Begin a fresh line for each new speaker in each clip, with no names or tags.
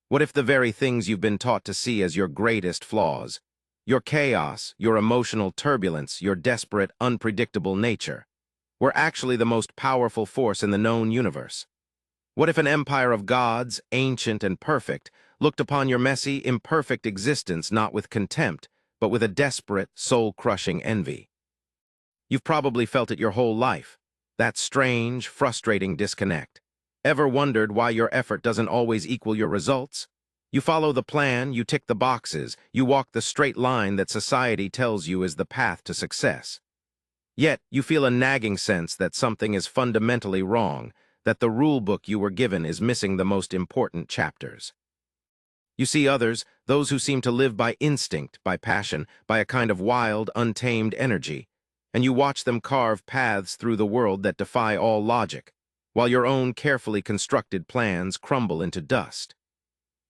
What if the very things you've been taught to see as your greatest flaws, your chaos, your emotional turbulence, your desperate, unpredictable nature, were actually the most powerful force in the known universe? What if an empire of gods, ancient and perfect, looked upon your messy, imperfect existence not with contempt, but with a desperate, soul-crushing envy? You've probably felt it your whole life, that strange, frustrating disconnect. Ever wondered why your effort doesn't always equal your results? You follow the plan, you tick the boxes, you walk the straight line that society tells you is the path to success. Yet, you feel a nagging sense that something is fundamentally wrong, that the rule book you were given is missing the most important chapters. You see others, those who seem to live by instinct, by passion, by a kind of wild, untamed energy, and you watch them carve paths through the world that defy all logic, while your own carefully constructed plans crumble into dust.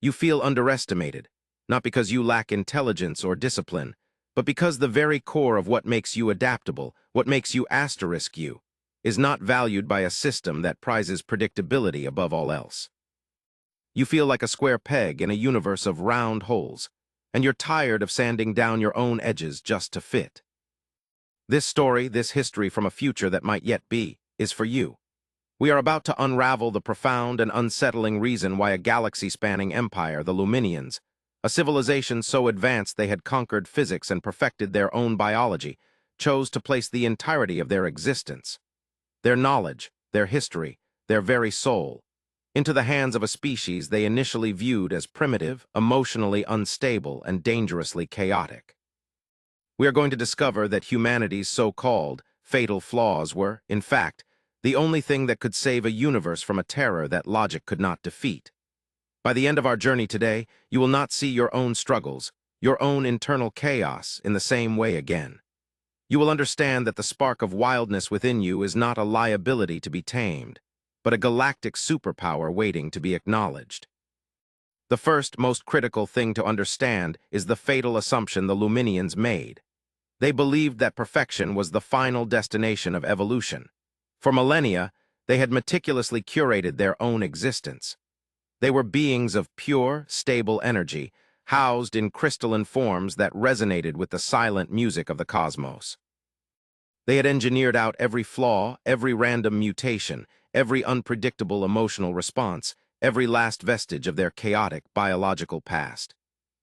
You feel underestimated, not because you lack intelligence or discipline, but because the very core of what makes you adaptable, what makes you asterisk you, is not valued by a system that prizes predictability above all else. You feel like a square peg in a universe of round holes, and you're tired of sanding down your own edges just to fit. This story, this history from a future that might yet be, is for you. We are about to unravel the profound and unsettling reason why a galaxy-spanning empire, the Luminians, a civilization so advanced they had conquered physics and perfected their own biology, chose to place the entirety of their existence, their knowledge, their history, their very soul, into the hands of a species they initially viewed as primitive, emotionally unstable, and dangerously chaotic. We are going to discover that humanity's so-called fatal flaws were, in fact, the only thing that could save a universe from a terror that logic could not defeat. By the end of our journey today, you will not see your own struggles, your own internal chaos in the same way again. You will understand that the spark of wildness within you is not a liability to be tamed, but a galactic superpower waiting to be acknowledged. The first, most critical thing to understand is the fatal assumption the Luminians made. They believed that perfection was the final destination of evolution. For millennia, they had meticulously curated their own existence. They were beings of pure, stable energy, housed in crystalline forms that resonated with the silent music of the cosmos. They had engineered out every flaw, every random mutation, every unpredictable emotional response, every last vestige of their chaotic biological past.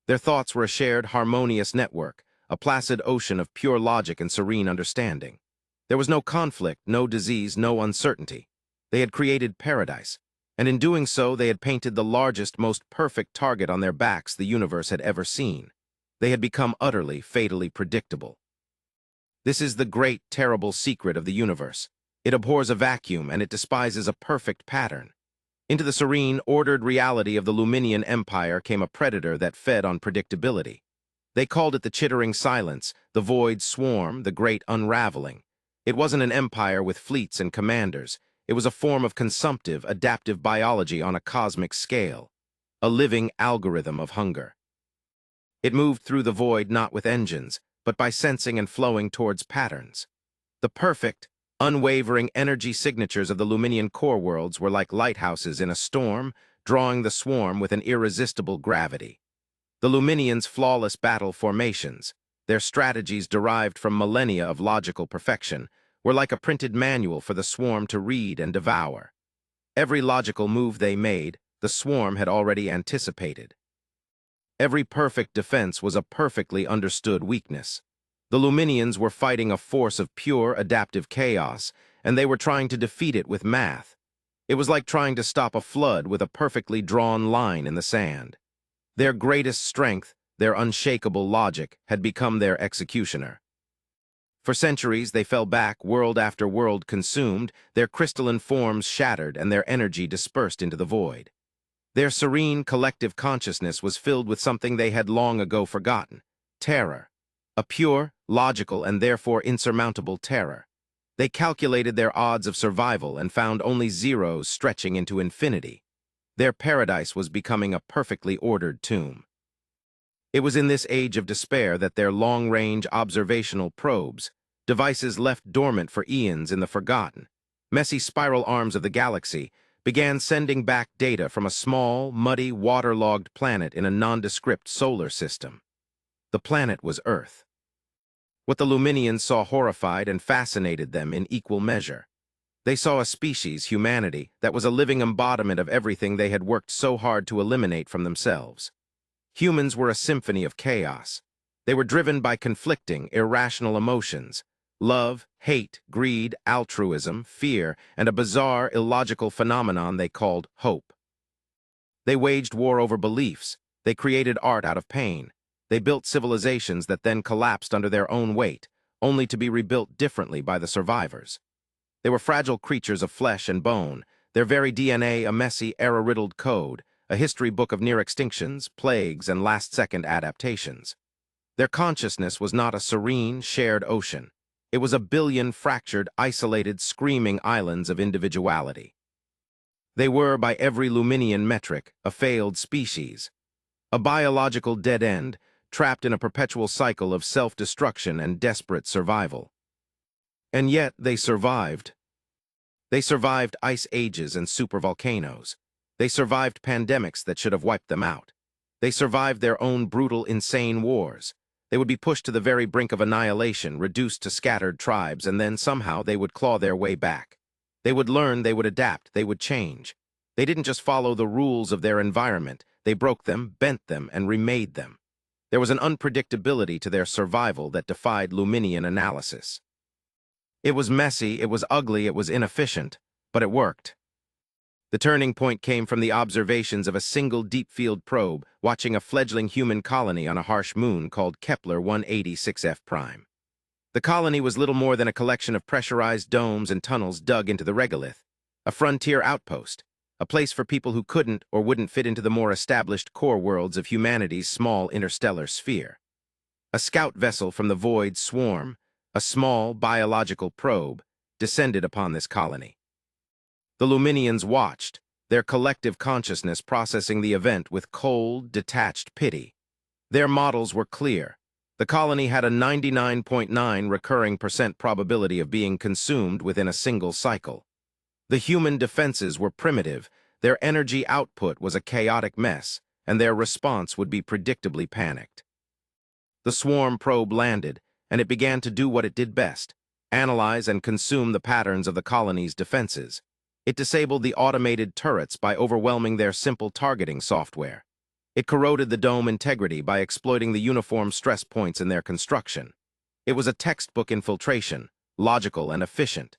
Their thoughts were a shared, harmonious network, a placid ocean of pure logic and serene understanding. There was no conflict, no disease, no uncertainty. They had created paradise, and in doing so they had painted the largest, most perfect target on their backs the universe had ever seen. They had become utterly, fatally predictable. This is the great, terrible secret of the universe. It abhors a vacuum, and it despises a perfect pattern. Into the serene, ordered reality of the Luminian Empire came a predator that fed on predictability. They called it the chittering silence, the void swarm, the great unraveling. It wasn't an empire with fleets and commanders. It was a form of consumptive, adaptive biology on a cosmic scale, a living algorithm of hunger. It moved through the void not with engines, but by sensing and flowing towards patterns. The perfect, unwavering energy signatures of the Luminian core worlds were like lighthouses in a storm, drawing the swarm with an irresistible gravity. The Luminians' flawless battle formations, their strategies derived from millennia of logical perfection, were like a printed manual for the swarm to read and devour. Every logical move they made, the swarm had already anticipated. Every perfect defense was a perfectly understood weakness. The Luminians were fighting a force of pure, adaptive chaos, and they were trying to defeat it with math. It was like trying to stop a flood with a perfectly drawn line in the sand. Their greatest strength, their unshakable logic, had become their executioner. For centuries, they fell back, world after world consumed, their crystalline forms shattered and their energy dispersed into the void. Their serene, collective consciousness was filled with something they had long ago forgotten: terror. A pure, logical, and therefore insurmountable terror. They calculated their odds of survival and found only zeros stretching into infinity. Their paradise was becoming a perfectly ordered tomb. It was in this age of despair that their long-range observational probes, devices left dormant for eons in the forgotten, messy spiral arms of the galaxy, began sending back data from a small, muddy, waterlogged planet in a nondescript solar system. The planet was Earth. What the Luminians saw horrified and fascinated them in equal measure. They saw a species, humanity, that was a living embodiment of everything they had worked so hard to eliminate from themselves. Humans were a symphony of chaos. They were driven by conflicting, irrational emotions: love, hate, greed, altruism, fear, and a bizarre, illogical phenomenon they called hope. They waged war over beliefs. They created art out of pain. They built civilizations that then collapsed under their own weight, only to be rebuilt differently by the survivors. They were fragile creatures of flesh and bone, their very DNA a messy, error-riddled code, a history book of near extinctions, plagues, and last-second adaptations. Their consciousness was not a serene, shared ocean. It was a billion fractured, isolated, screaming islands of individuality. They were, by every Luminian metric, a failed species, a biological dead end, trapped in a perpetual cycle of self-destruction and desperate survival. And yet they survived. They survived ice ages and supervolcanoes. They survived pandemics that should have wiped them out. They survived their own brutal, insane wars. They would be pushed to the very brink of annihilation, reduced to scattered tribes, and then somehow they would claw their way back. They would learn, they would adapt, they would change. They didn't just follow the rules of their environment. They broke them, bent them, and remade them. There was an unpredictability to their survival that defied Luminian analysis. It was messy, it was ugly, it was inefficient, but it worked. The turning point came from the observations of a single deep-field probe watching a fledgling human colony on a harsh moon called Kepler 186f'. The colony was little more than a collection of pressurized domes and tunnels dug into the regolith, a frontier outpost, a place for people who couldn't or wouldn't fit into the more established core worlds of humanity's small interstellar sphere. A scout vessel from the void swarm, a small biological probe, descended upon this colony. The Luminians watched, their collective consciousness processing the event with cold, detached pity. Their models were clear. The colony had a 99.9 recurring % probability of being consumed within a single cycle. The human defenses were primitive, their energy output was a chaotic mess, and their response would be predictably panicked. The swarm probe landed, and it began to do what it did best: analyze and consume the patterns of the colony's defenses. It disabled the automated turrets by overwhelming their simple targeting software. It corroded the dome integrity by exploiting the uniform stress points in their construction. It was a textbook infiltration, logical and efficient.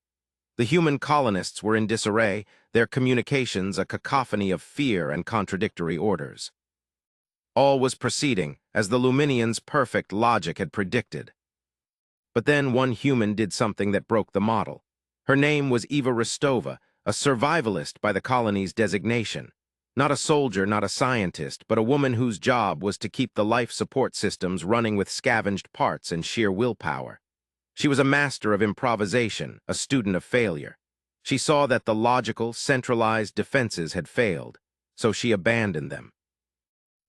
The human colonists were in disarray, their communications a cacophony of fear and contradictory orders. All was proceeding as the Luminians' perfect logic had predicted. But then one human did something that broke the model. Her name was Eva Rostova, a survivalist by the colony's designation. Not a soldier, not a scientist, but a woman whose job was to keep the life support systems running with scavenged parts and sheer willpower. She was a master of improvisation, a student of failure. She saw that the logical, centralized defenses had failed, so she abandoned them.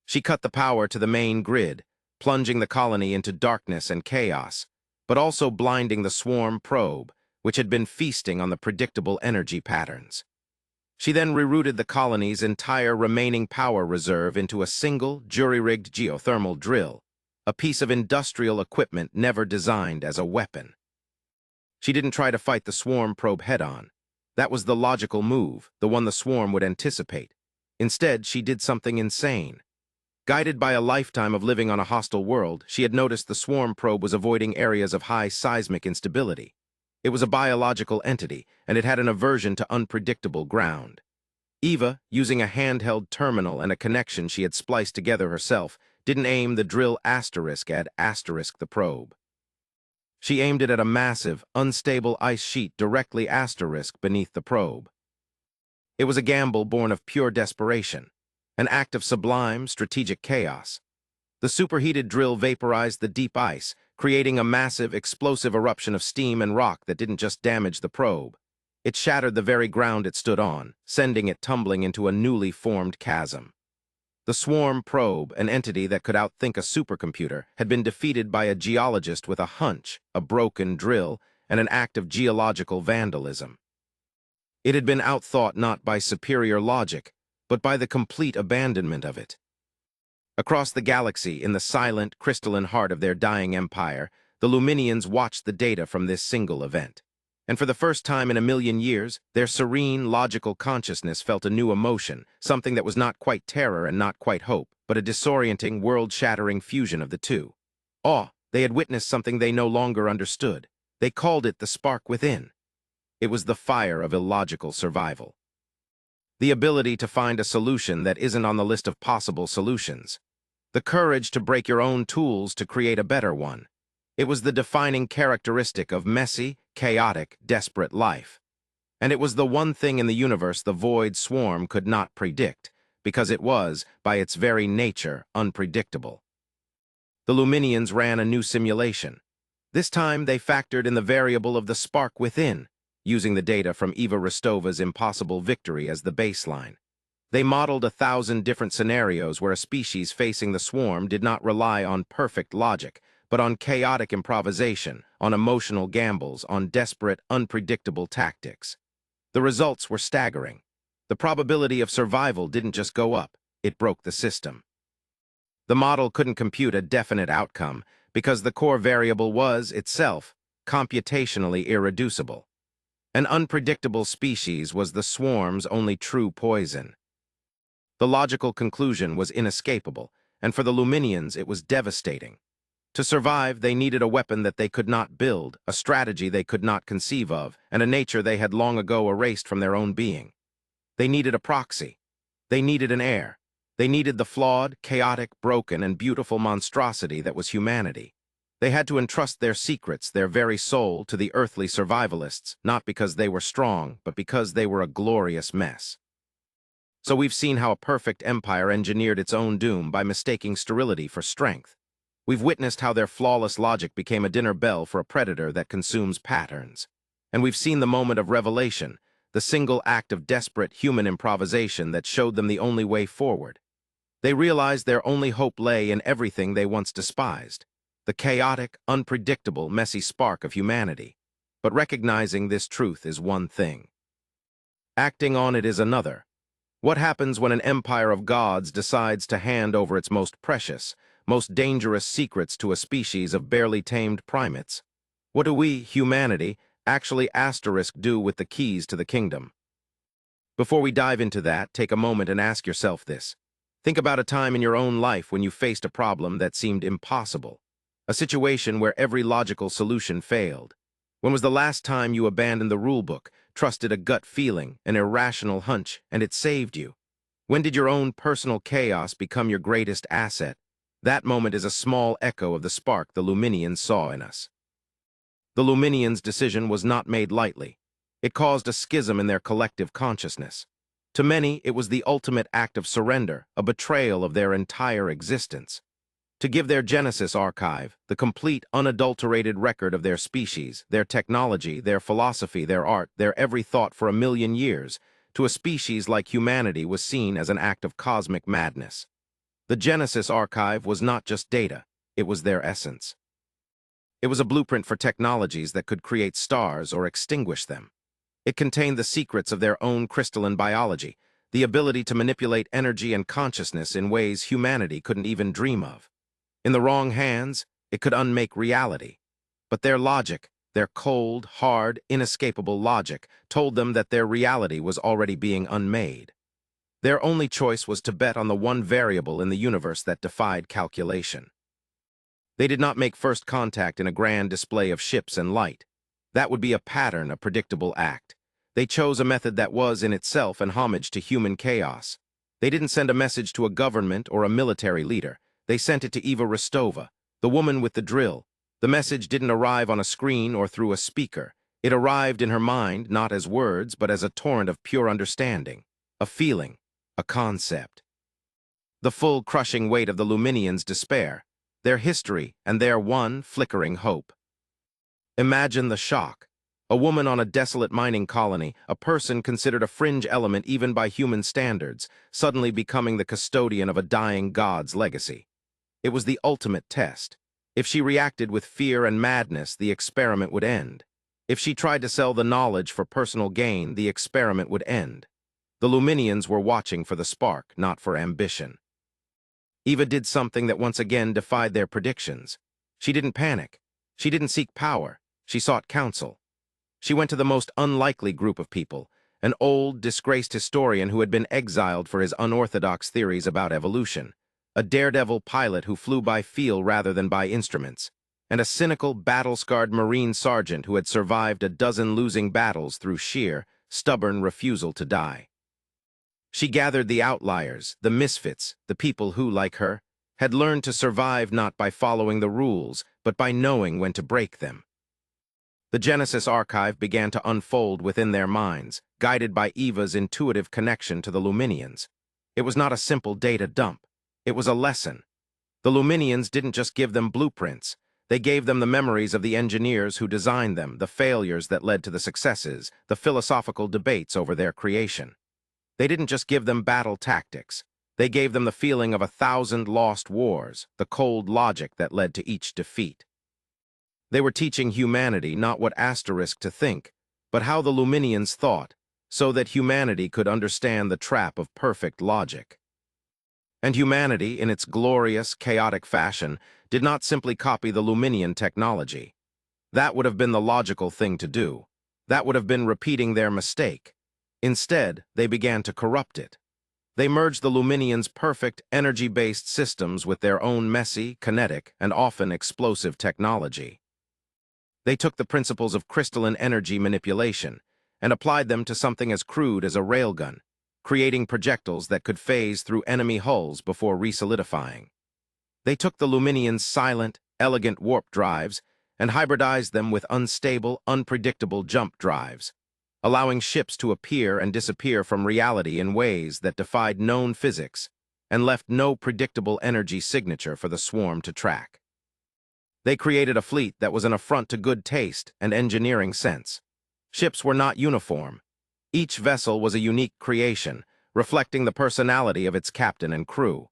She cut the power to the main grid, plunging the colony into darkness and chaos, but also blinding the swarm probe, which had been feasting on the predictable energy patterns. She then rerouted the colony's entire remaining power reserve into a single, jury-rigged geothermal drill, a piece of industrial equipment never designed as a weapon. She didn't try to fight the swarm probe head-on. That was the logical move, the one the swarm would anticipate. Instead, she did something insane. Guided by a lifetime of living on a hostile world, she had noticed the swarm probe was avoiding areas of high seismic instability. It was a biological entity, and it had an aversion to unpredictable ground. Eva, using a handheld terminal and a connection she had spliced together herself, didn't aim the drill asterisk at asterisk the probe. She aimed it at a massive, unstable ice sheet directly asterisk beneath the probe. It was a gamble born of pure desperation, an act of sublime, strategic chaos. The superheated drill vaporized the deep ice, creating a massive, explosive eruption of steam and rock that didn't just damage the probe. It shattered the very ground it stood on, sending it tumbling into a newly formed chasm. The swarm probe, an entity that could outthink a supercomputer, had been defeated by a geologist with a hunch, a broken drill, and an act of geological vandalism. It had been outthought not by superior logic, but by the complete abandonment of it. Across the galaxy, in the silent, crystalline heart of their dying empire, the Luminians watched the data from this single event. And for the first time in a million years, their serene, logical consciousness felt a new emotion, something that was not quite terror and not quite hope, but a disorienting, world-shattering fusion of the two. Awe. They had witnessed something they no longer understood. They called it the spark within. It was the fire of illogical survival. The ability to find a solution that isn't on the list of possible solutions. The courage to break your own tools to create a better one. It was the defining characteristic of messy, chaotic, desperate life. And it was the one thing in the universe the Void Swarm could not predict, because it was, by its very nature, unpredictable. The Luminians ran a new simulation. This time they factored in the variable of the spark within, using the data from Eva Rostova's Impossible Victory as the baseline. They modeled 1,000 different scenarios where a species facing the swarm did not rely on perfect logic, but on chaotic improvisation, on emotional gambles, on desperate, unpredictable tactics. The results were staggering. The probability of survival didn't just go up, it broke the system. The model couldn't compute a definite outcome because the core variable was, itself, computationally irreducible. An unpredictable species was the swarm's only true poison. The logical conclusion was inescapable, and for the Luminians it was devastating. To survive, they needed a weapon that they could not build, a strategy they could not conceive of, and a nature they had long ago erased from their own being. They needed a proxy. They needed an heir. They needed the flawed, chaotic, broken, and beautiful monstrosity that was humanity. They had to entrust their secrets, their very soul, to the earthly survivalists, not because they were strong, but because they were a glorious mess. So we've seen how a perfect empire engineered its own doom by mistaking sterility for strength. We've witnessed how their flawless logic became a dinner bell for a predator that consumes patterns. And we've seen the moment of revelation, the single act of desperate human improvisation that showed them the only way forward. They realized their only hope lay in everything they once despised, the chaotic, unpredictable, messy spark of humanity. But recognizing this truth is one thing. Acting on it is another. What happens when an empire of gods decides to hand over its most precious, most dangerous secrets to a species of barely tamed primates? What do we, humanity, actually do with the keys to the kingdom? Before we dive into that, take a moment and ask yourself this. Think about a time in your own life when you faced a problem that seemed impossible, a situation where every logical solution failed. When was the last time you abandoned the rulebook, trusted a gut feeling, an irrational hunch, and it saved you? When did your own personal chaos become your greatest asset? That moment is a small echo of the spark the Luminians saw in us. The Luminians' decision was not made lightly. It caused a schism in their collective consciousness. To many, it was the ultimate act of surrender, a betrayal of their entire existence. To give their Genesis archive, the complete, unadulterated record of their species, their technology, their philosophy, their art, their every thought for 1,000,000 years, to a species like humanity was seen as an act of cosmic madness. The Genesis archive was not just data, it was their essence. It was a blueprint for technologies that could create stars or extinguish them. It contained the secrets of their own crystalline biology, the ability to manipulate energy and consciousness in ways humanity couldn't even dream of. In the wrong hands, it could unmake reality. But their logic, their cold, hard, inescapable logic, told them that their reality was already being unmade. Their only choice was to bet on the one variable in the universe that defied calculation. They did not make first contact in a grand display of ships and light. That would be a pattern, a predictable act. They chose a method that was, in itself, an homage to human chaos. They didn't send a message to a government or a military leader. They sent it to Eva Rostova, the woman with the drill. The message didn't arrive on a screen or through a speaker. It arrived in her mind, not as words, but as a torrent of pure understanding, a feeling, a concept. The full, crushing weight of the Luminians' despair, their history, and their one flickering hope. Imagine the shock. A woman on a desolate mining colony, a person considered a fringe element even by human standards, suddenly becoming the custodian of a dying god's legacy. It was the ultimate test. If she reacted with fear and madness, the experiment would end. If she tried to sell the knowledge for personal gain, the experiment would end. The Luminians were watching for the spark, not for ambition. Eva did something that once again defied their predictions. She didn't panic. She didn't seek power. She sought counsel. She went to the most unlikely group of people, an old, disgraced historian who had been exiled for his unorthodox theories about evolution, a daredevil pilot who flew by feel rather than by instruments, and a cynical, battle-scarred Marine sergeant who had survived a dozen losing battles through sheer, stubborn refusal to die. She gathered the outliers, the misfits, the people who, like her, had learned to survive not by following the rules, but by knowing when to break them. The Genesis archive began to unfold within their minds, guided by Eva's intuitive connection to the Luminians. It was not a simple data dump. It was a lesson. The Luminians didn't just give them blueprints. They gave them the memories of the engineers who designed them, the failures that led to the successes, the philosophical debates over their creation. They didn't just give them battle tactics. They gave them the feeling of 1,000 lost wars, the cold logic that led to each defeat. They were teaching humanity not what asterisk to think, but how the Luminians thought, so that humanity could understand the trap of perfect logic. And humanity, in its glorious, chaotic fashion, did not simply copy the Luminian technology. That would have been the logical thing to do. That would have been repeating their mistake. Instead, they began to corrupt it. They merged the Luminians' perfect, energy-based systems with their own messy, kinetic, and often explosive technology. They took the principles of crystalline energy manipulation and applied them to something as crude as a railgun, creating projectiles that could phase through enemy hulls before resolidifying. They took the Luminians' silent, elegant warp drives and hybridized them with unstable, unpredictable jump drives, allowing ships to appear and disappear from reality in ways that defied known physics and left no predictable energy signature for the swarm to track. They created a fleet that was an affront to good taste and engineering sense. Ships were not uniform. Each vessel was a unique creation, reflecting the personality of its captain and crew.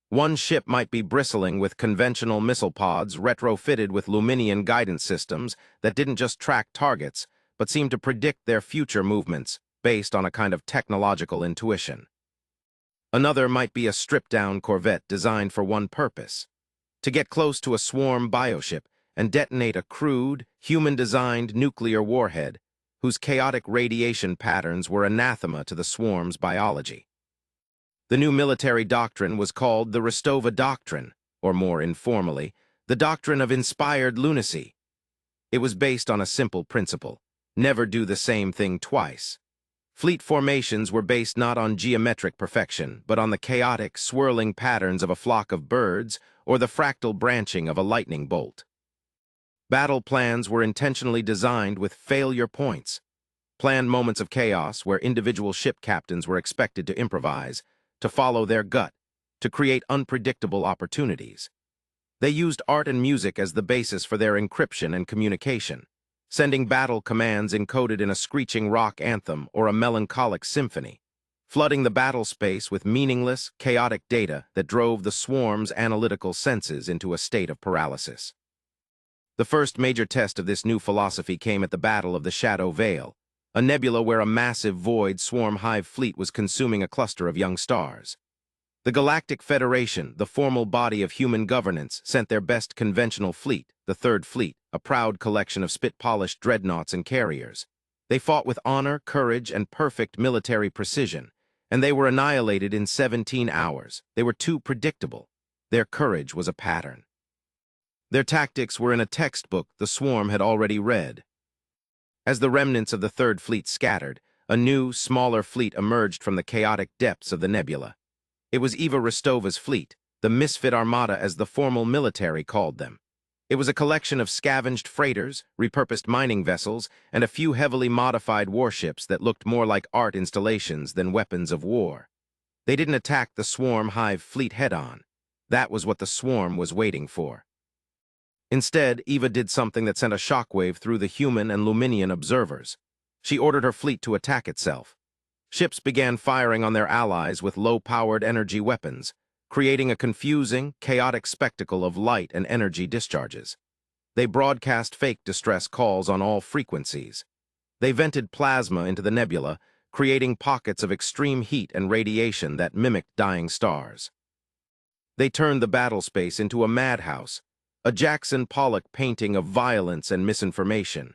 One ship might be bristling with conventional missile pods retrofitted with Luminian guidance systems that didn't just track targets, but seemed to predict their future movements based on a kind of technological intuition. Another might be a stripped-down corvette designed for one purpose: to get close to a swarm bioship and detonate a crude, human-designed nuclear warhead whose chaotic radiation patterns were anathema to the swarm's biology. The new military doctrine was called the Rostova Doctrine, or more informally, the Doctrine of Inspired Lunacy. It was based on a simple principle: never do the same thing twice. Fleet formations were based not on geometric perfection, but on the chaotic, swirling patterns of a flock of birds or the fractal branching of a lightning bolt. Battle plans were intentionally designed with failure points, planned moments of chaos where individual ship captains were expected to improvise, to follow their gut, to create unpredictable opportunities. They used art and music as the basis for their encryption and communication, sending battle commands encoded in a screeching rock anthem or a melancholic symphony, flooding the battle space with meaningless, chaotic data that drove the swarm's analytical senses into a state of paralysis. The first major test of this new philosophy came at the Battle of the Shadow Veil, a nebula where a massive void swarm hive fleet was consuming a cluster of young stars. The Galactic Federation, the formal body of human governance, sent their best conventional fleet, the Third Fleet, a proud collection of spit-polished dreadnoughts and carriers. They fought with honor, courage, and perfect military precision, and they were annihilated in 17 hours. They were too predictable. Their courage was a pattern. Their tactics were in a textbook the swarm had already read. As the remnants of the Third Fleet scattered, a new, smaller fleet emerged from the chaotic depths of the nebula. It was Eva Rostova's fleet, the Misfit Armada as the formal military called them. It was a collection of scavenged freighters, repurposed mining vessels, and a few heavily modified warships that looked more like art installations than weapons of war. They didn't attack the swarm hive fleet head-on. That was what the swarm was waiting for. Instead, Eva did something that sent a shockwave through the human and Luminian observers. She ordered her fleet to attack itself. Ships began firing on their allies with low-powered energy weapons, creating a confusing, chaotic spectacle of light and energy discharges. They broadcast fake distress calls on all frequencies. They vented plasma into the nebula, creating pockets of extreme heat and radiation that mimicked dying stars. They turned the battle space into a madhouse, a Jackson Pollock painting of violence and misinformation.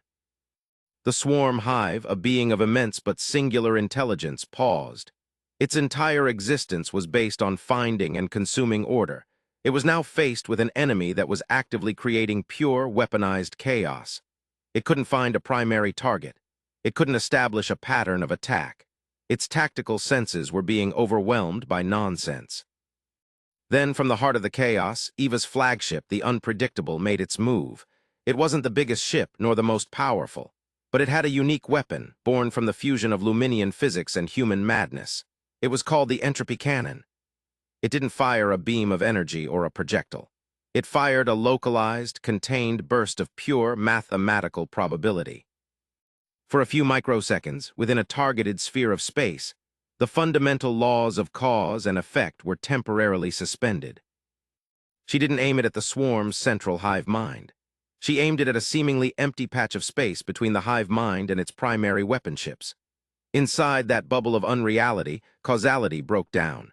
The swarm hive, a being of immense but singular intelligence, paused. Its entire existence was based on finding and consuming order. It was now faced with an enemy that was actively creating pure, weaponized chaos. It couldn't find a primary target. It couldn't establish a pattern of attack. Its tactical senses were being overwhelmed by nonsense. Then, from the heart of the chaos, Eva's flagship, the Unpredictable, made its move. It wasn't the biggest ship, nor the most powerful, but it had a unique weapon, born from the fusion of Luminian physics and human madness. It was called the entropy cannon. It didn't fire a beam of energy or a projectile. It fired a localized, contained burst of pure mathematical probability. For a few microseconds, within a targeted sphere of space, the fundamental laws of cause and effect were temporarily suspended. She didn't aim it at the swarm's central hive mind. She aimed it at a seemingly empty patch of space between the hive mind and its primary weapon ships. Inside that bubble of unreality, causality broke down.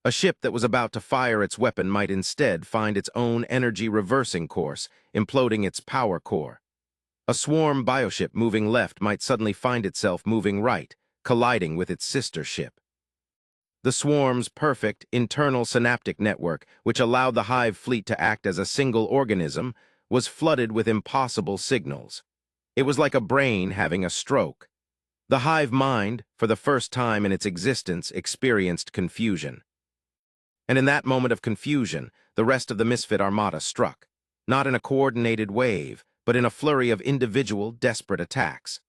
A ship that was about to fire its weapon might instead find its own energy-reversing course, imploding its power core. A swarm bioship moving left might suddenly find itself moving right, colliding with its sister ship. The swarm's perfect internal synaptic network, which allowed the hive fleet to act as a single organism, was flooded with impossible signals. It was like a brain having a stroke. The hive mind, for the first time in its existence, experienced confusion. And in that moment of confusion, the rest of the Misfit Armada struck, not in a coordinated wave, but in a flurry of individual, desperate attacks.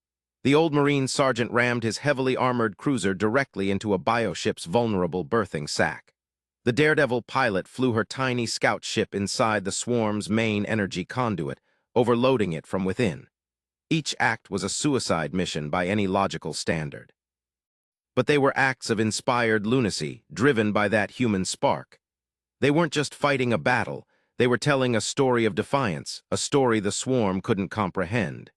The old Marine sergeant rammed his heavily armored cruiser directly into a bioship's vulnerable berthing sac. The daredevil pilot flew her tiny scout ship inside the swarm's main energy conduit, overloading it from within. Each act was a suicide mission by any logical standard. But they were acts of inspired lunacy, driven by that human spark. They weren't just fighting a battle, they were telling a story of defiance, a story the swarm couldn't comprehend.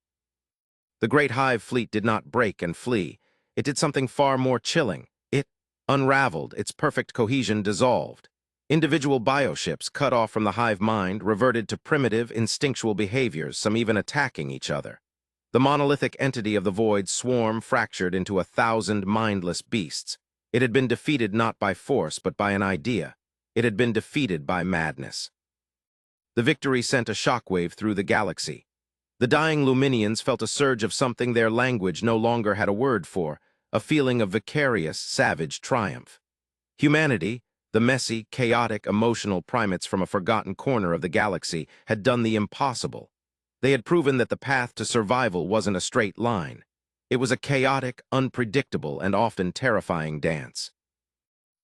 The great hive fleet did not break and flee. It did something far more chilling. It unraveled, its perfect cohesion dissolved. Individual bioships, cut off from the hive mind, reverted to primitive, instinctual behaviors, some even attacking each other. The monolithic entity of the void swarm fractured into 1,000 mindless beasts. It had been defeated not by force, but by an idea. It had been defeated by madness. The victory sent a shockwave through the galaxy. The dying Luminians felt a surge of something their language no longer had a word for, a feeling of vicarious, savage triumph. Humanity, the messy, chaotic, emotional primates from a forgotten corner of the galaxy, had done the impossible. They had proven that the path to survival wasn't a straight line. It was a chaotic, unpredictable, and often terrifying dance.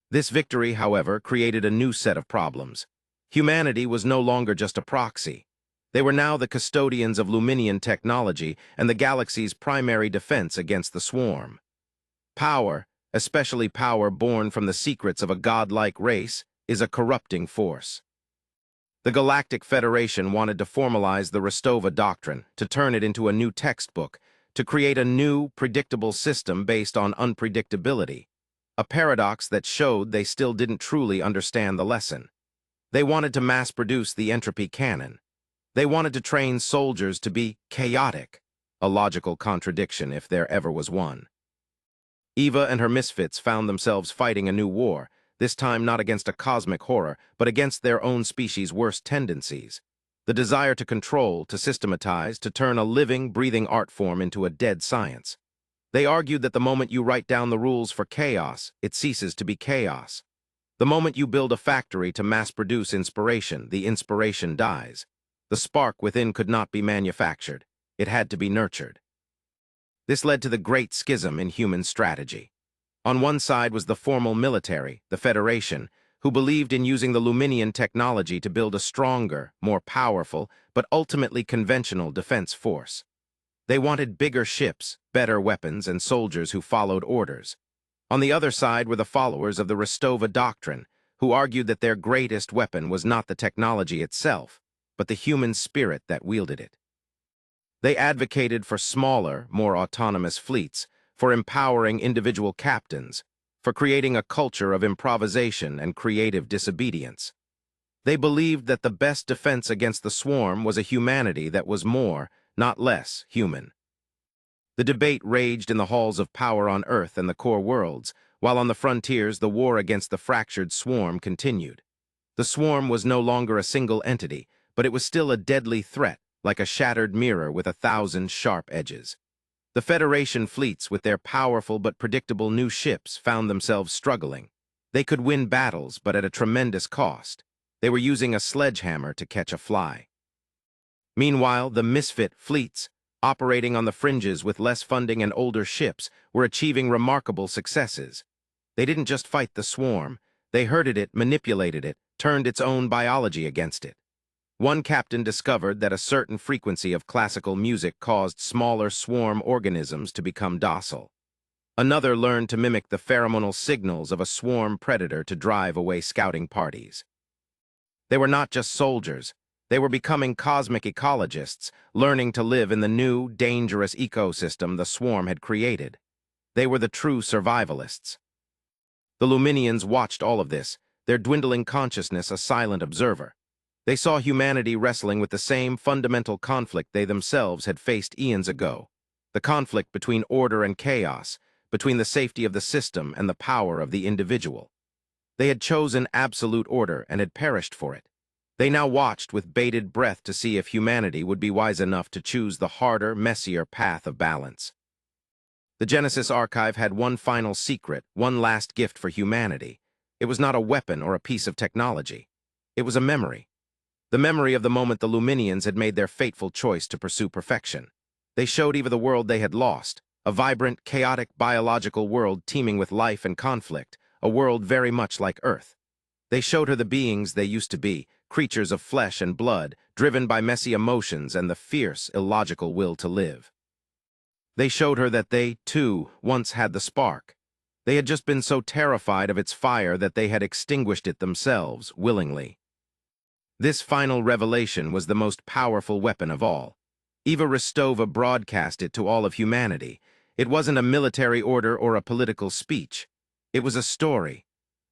This victory, however, created a new set of problems. Humanity was no longer just a proxy. They were now the custodians of Luminian technology and the galaxy's primary defense against the swarm. Power, especially power born from the secrets of a godlike race, is a corrupting force. The Galactic Federation wanted to formalize the Rostova Doctrine, to turn it into a new textbook, to create a new, predictable system based on unpredictability, a paradox that showed they still didn't truly understand the lesson. They wanted to mass-produce the entropy cannon. They wanted to train soldiers to be chaotic, a logical contradiction if there ever was one. Eva and her misfits found themselves fighting a new war, this time not against a cosmic horror, but against their own species' worst tendencies. The desire to control, to systematize, to turn a living, breathing art form into a dead science. They argued that the moment you write down the rules for chaos, it ceases to be chaos. The moment you build a factory to mass-produce inspiration, the inspiration dies. The spark within could not be manufactured. It had to be nurtured. This led to the great schism in human strategy. On one side was the formal military, the Federation, who believed in using the Luminian technology to build a stronger, more powerful, but ultimately conventional defense force. They wanted bigger ships, better weapons, and soldiers who followed orders. On the other side were the followers of the Rostova Doctrine, who argued that their greatest weapon was not the technology itself, but the human spirit that wielded it. They advocated for smaller, more autonomous fleets, for empowering individual captains, for creating a culture of improvisation and creative disobedience. They believed that the best defense against the swarm was a humanity that was more, not less, human. The debate raged in the halls of power on Earth and the core worlds, while on the frontiers the war against the fractured swarm continued. The swarm was no longer a single entity, but it was still a deadly threat, like a shattered mirror with 1,000 sharp edges. The Federation fleets, with their powerful but predictable new ships, found themselves struggling. They could win battles, but at a tremendous cost. They were using a sledgehammer to catch a fly. Meanwhile, the misfit fleets, operating on the fringes with less funding and older ships, were achieving remarkable successes. They didn't just fight the swarm. They herded it, manipulated it, turned its own biology against it. One captain discovered that a certain frequency of classical music caused smaller swarm organisms to become docile. Another learned to mimic the pheromonal signals of a swarm predator to drive away scouting parties. They were not just soldiers. They were becoming cosmic ecologists, learning to live in the new, dangerous ecosystem the swarm had created. They were the true survivalists. The Luminians watched all of this, their dwindling consciousness a silent observer. They saw humanity wrestling with the same fundamental conflict they themselves had faced eons ago. The conflict between order and chaos, between the safety of the system and the power of the individual. They had chosen absolute order and had perished for it. They now watched with bated breath to see if humanity would be wise enough to choose the harder, messier path of balance. The Genesis Archive had one final secret, one last gift for humanity. It was not a weapon or a piece of technology. It was a memory. The memory of the moment the Luminians had made their fateful choice to pursue perfection. They showed Eva the world they had lost, a vibrant, chaotic, biological world teeming with life and conflict, a world very much like Earth. They showed her the beings they used to be, creatures of flesh and blood, driven by messy emotions and the fierce, illogical will to live. They showed her that they, too, once had the spark. They had just been so terrified of its fire that they had extinguished it themselves, willingly. This final revelation was the most powerful weapon of all. Eva Rostova broadcast it to all of humanity. It wasn't a military order or a political speech. It was a story.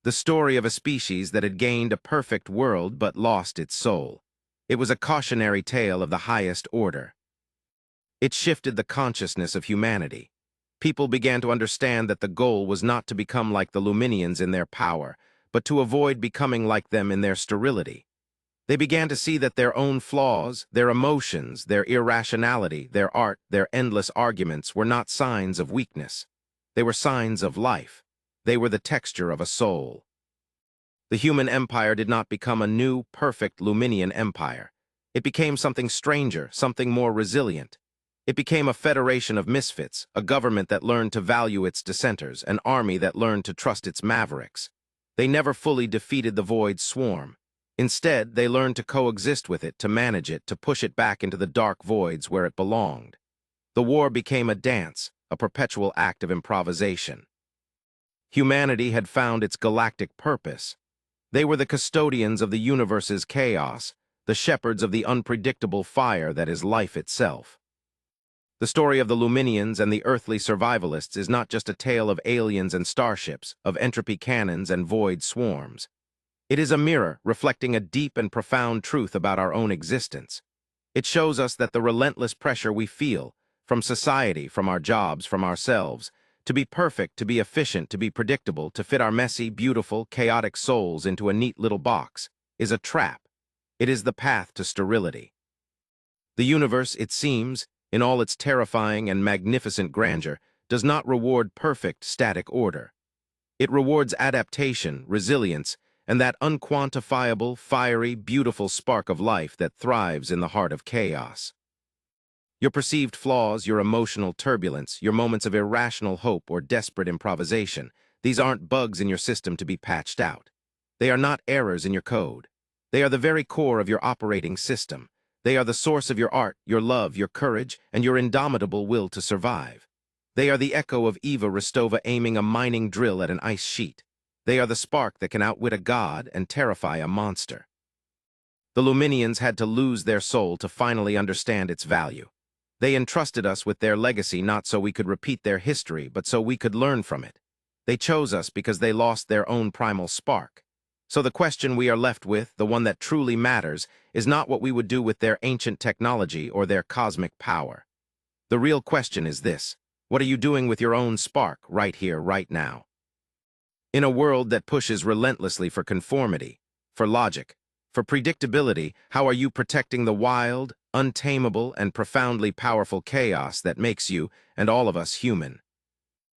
The story of a species that had gained a perfect world but lost its soul. It was a cautionary tale of the highest order. It shifted the consciousness of humanity. People began to understand that the goal was not to become like the Luminians in their power, but to avoid becoming like them in their sterility. They began to see that their own flaws, their emotions, their irrationality, their art, their endless arguments were not signs of weakness. They were signs of life. They were the texture of a soul. The human empire did not become a new, perfect Luminian empire. It became something stranger, something more resilient. It became a federation of misfits, a government that learned to value its dissenters, an army that learned to trust its mavericks. They never fully defeated the Void's swarm. Instead, they learned to coexist with it, to manage it, to push it back into the dark voids where it belonged. The war became a dance, a perpetual act of improvisation. Humanity had found its galactic purpose. They were the custodians of the universe's chaos, the shepherds of the unpredictable fire that is life itself. The story of the Luminians and the earthly survivalists is not just a tale of aliens and starships, of entropy cannons and void swarms. It is a mirror reflecting a deep and profound truth about our own existence. It shows us that the relentless pressure we feel, from society, from our jobs, from ourselves, to be perfect, to be efficient, to be predictable, to fit our messy, beautiful, chaotic souls into a neat little box, is a trap. It is the path to sterility. The universe, it seems, in all its terrifying and magnificent grandeur, does not reward perfect, static order. It rewards adaptation, resilience, and that unquantifiable, fiery, beautiful spark of life that thrives in the heart of chaos. Your perceived flaws, your emotional turbulence, your moments of irrational hope or desperate improvisation, these aren't bugs in your system to be patched out. They are not errors in your code. They are the very core of your operating system. They are the source of your art, your love, your courage, and your indomitable will to survive. They are the echo of Eva Rostova aiming a mining drill at an ice sheet. They are the spark that can outwit a god and terrify a monster. The Luminians had to lose their soul to finally understand its value. They entrusted us with their legacy not so we could repeat their history, but so we could learn from it. They chose us because they lost their own primal spark. So the question we are left with, the one that truly matters, is not what we would do with their ancient technology or their cosmic power. The real question is this: what are you doing with your own spark right here, right now? In a world that pushes relentlessly for conformity, for logic, for predictability, how are you protecting the wild, untamable, and profoundly powerful chaos that makes you, and all of us, human?